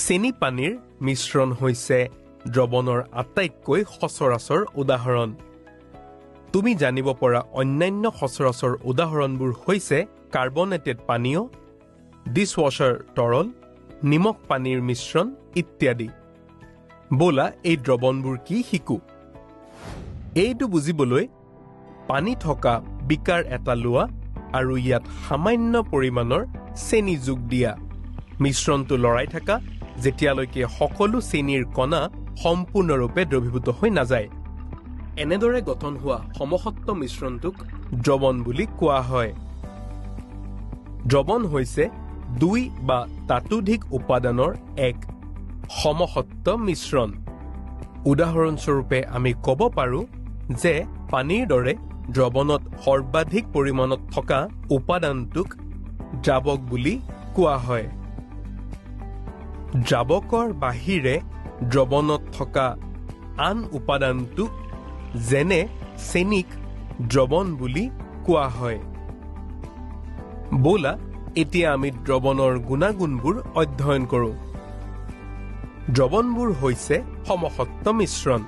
চেনি পানীৰ মিশ্ৰণ হৈছে দ্ৰৱণৰ আটাইতকৈ সচৰাচৰ উদাহৰণ। তুমি জানিব পৰা অন্যান্য সচৰাচৰ উদাহৰণবোৰ হৈছে কাৰ্বনেটেড পানীয়, ডিছৱাশ্বাৰ তৰল, নিমখ পানীৰ মিশ্ৰণ ইত্যাদি। ব'লা এই দ্ৰৱণবোৰ কি শিকো। এইটো বুজিবলৈ পানী থকা বিকাৰ এটা লোৱা আৰু ইয়াত সামান্য পৰিমাণৰ চেনি যোগ দিয়া। মিশ্ৰণটো লৰাই থাকা যেতিয়ালৈকে সকলো চেনিৰ কণা সম্পূৰ্ণৰূপে দ্ৰৱীভূত হৈ নাযায়। এনেদৰে গঠন হোৱা সমসত্ব মিশ্ৰণটোক দ্ৰৱণ বুলি কোৱা হয়। দ্ৰৱণ হৈছে দুই বা তাতোধিক উপাদানৰ এক সমসত্ব মিশ্ৰণ। উদাহৰণস্বৰূপে আমি ক'ব পাৰো যে পানীৰ দৰে দ্ৰৱণত সৰ্বাধিক পৰিমাণত থকা উপাদানটোক দ্ৰাৱক বুলি কোৱা হয়। দ্ৰাৱকৰ বাহিৰে দ্ৰৱণত থকা আন উপাদানটোক যেনে চেনিক দ্ৰৱণ বুলি কোৱা হয়। ব'লা এতিয়া আমি দ্ৰৱণৰ গুণাগুণবোৰ অধ্যয়ন কৰোঁ। দ্ৰৱণবোৰ হৈছে সমসত্ব মিশ্ৰণ।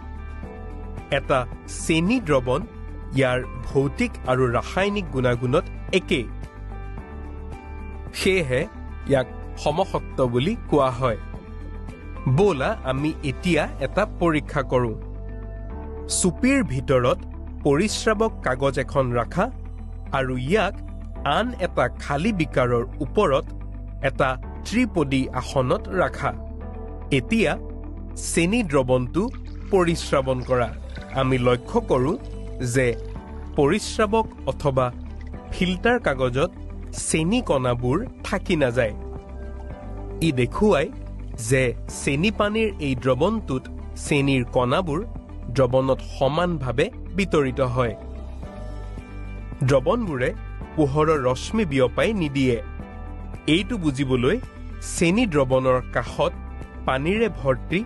এটা চেনি দ্ৰৱণ ইয়াৰ ভৌতিক আৰু ৰাসায়নিক গুণাগুণত একেই, সেয়েহে ইয়াক সমসত্ব বুলি কোৱা হয়। ব'লা আমি এতিয়া এটা পৰীক্ষা কৰোঁ। চুপিৰ ভিতৰত পৰিস্ৰাৱক কাগজ এখন ৰাখা আৰু ইয়াক আন এটা খালী বিকাৰৰ ওপৰত এটা ত্ৰিপদী আসনত ৰাখা। এতিয়া চেনি দ্ৰৱণটো পৰিস্ৰাৱন কৰা। আমি লক্ষ্য কৰোঁ যে পৰিস্ৰাৱক অথবা ফিল্টাৰ কাগজত চেনি কণাবোৰ থাকি নাযায়। ই দেখুৱায় যে চেনি পানীৰ এই দ্ৰৱণটোত চেনিৰ কণাবোৰ দ্ৰৱণত সমানভাৱে বিতৰিত হয়। দ্ৰৱণবোৰে পোহৰৰ ৰশ্মি বিয়পাই নিদিয়ে। এইটো বুজিবলৈ চেনি দ্ৰৱণৰ কাষত পানীৰে ভৰ্তি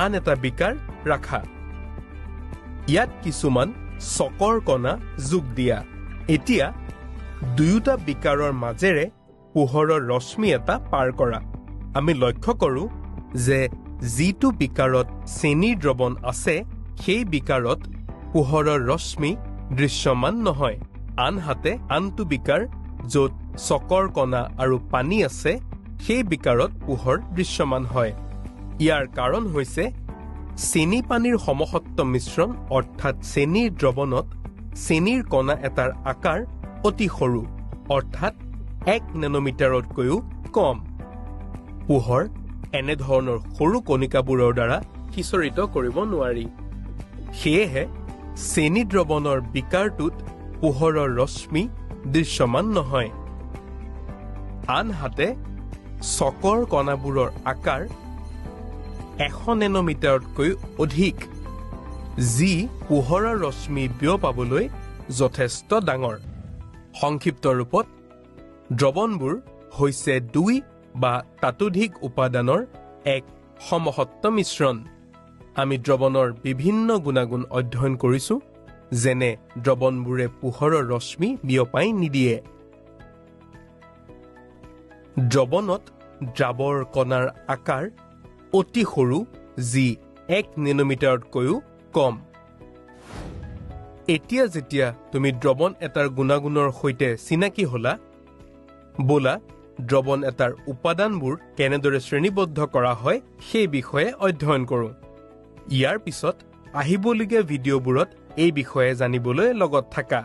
আন এটা বিকাৰ ৰাখা। ইয়াত কিছুমান চকৰ কণা যোগ দিয়া। এতিয়া দুয়োটা বিকাৰৰ মাজেৰে পোহৰৰ ৰশ্মি এটা পাৰ কৰা। আমি লক্ষ্য কৰোঁ যে যিটো বিকাৰত চেনিৰ দ্ৰৱণ আছে সেই বিকাৰত পোহৰৰ ৰশ্মি দৃশ্যমান নহয়। আনহাতে আনটো বিকাৰ য'ত চকৰ কণা আৰু পানী আছে সেই বিকাৰত পোহৰ দৃশ্যমান হয়। ইয়াৰ কাৰণ হৈছে চেনি পানীৰ সমসত্ব মিশ্ৰণ অৰ্থাৎ চেনিৰ দ্ৰৱণত চেনিৰ কণা এটাৰ আকাৰ অতি সৰু অৰ্থাৎ 1 নেনোমিটাৰতকৈও কম। পোহৰ এনেধৰণৰ সৰু কণিকাবোৰৰ দ্বাৰা সিঁচৰিত কৰিব নোৱাৰি। সেয়েহে চেনি দ্ৰৱণৰ বিকাৰটোত পোহৰৰ ৰশ্মি দৃশ্যমান নহয়। আনহাতে চকৰ কণাবোৰৰ আকাৰ 100 নেনোমিটাৰতকৈ অধিক, যি পোহৰৰ ৰশ্মি বিয়পাবলৈ যথেষ্ট ডাঙৰ। সংক্ষিপ্ত ৰূপত দ্ৰৱণবোৰ হৈছে দুই বা তাতোধিক উপাদানৰ এক সমসত্ব মিশ্ৰণ। আমি দ্ৰৱণৰ বিভিন্ন গুণাগুণ অধ্যয়ন কৰিছো, যেনে দ্ৰৱণবোৰে পোহৰৰ ৰশ্মি বিয়পাই নিদিয়ে। দ্ৰৱণত দ্ৰাৱৰ কণাৰ আকাৰ অতি সৰু, যি 1 নেনোমিটাৰতকৈও কম। এতিয়া যেতিয়া তুমি দ্ৰৱণ এটাৰ গুণাগুণৰ সৈতে চিনাকি হ'লা, ব'লা দ্ৰৱণ এটাৰ উপাদানবোৰ কেনেদৰে শ্ৰেণীবদ্ধ কৰা হয় সেই বিষয়ে অধ্যয়ন কৰোঁ। ইয়াৰ পিছত আহিবলগীয়া ভিডিঅ'বোৰত এই বিষয়ে জানিবলৈ লগত থাকা।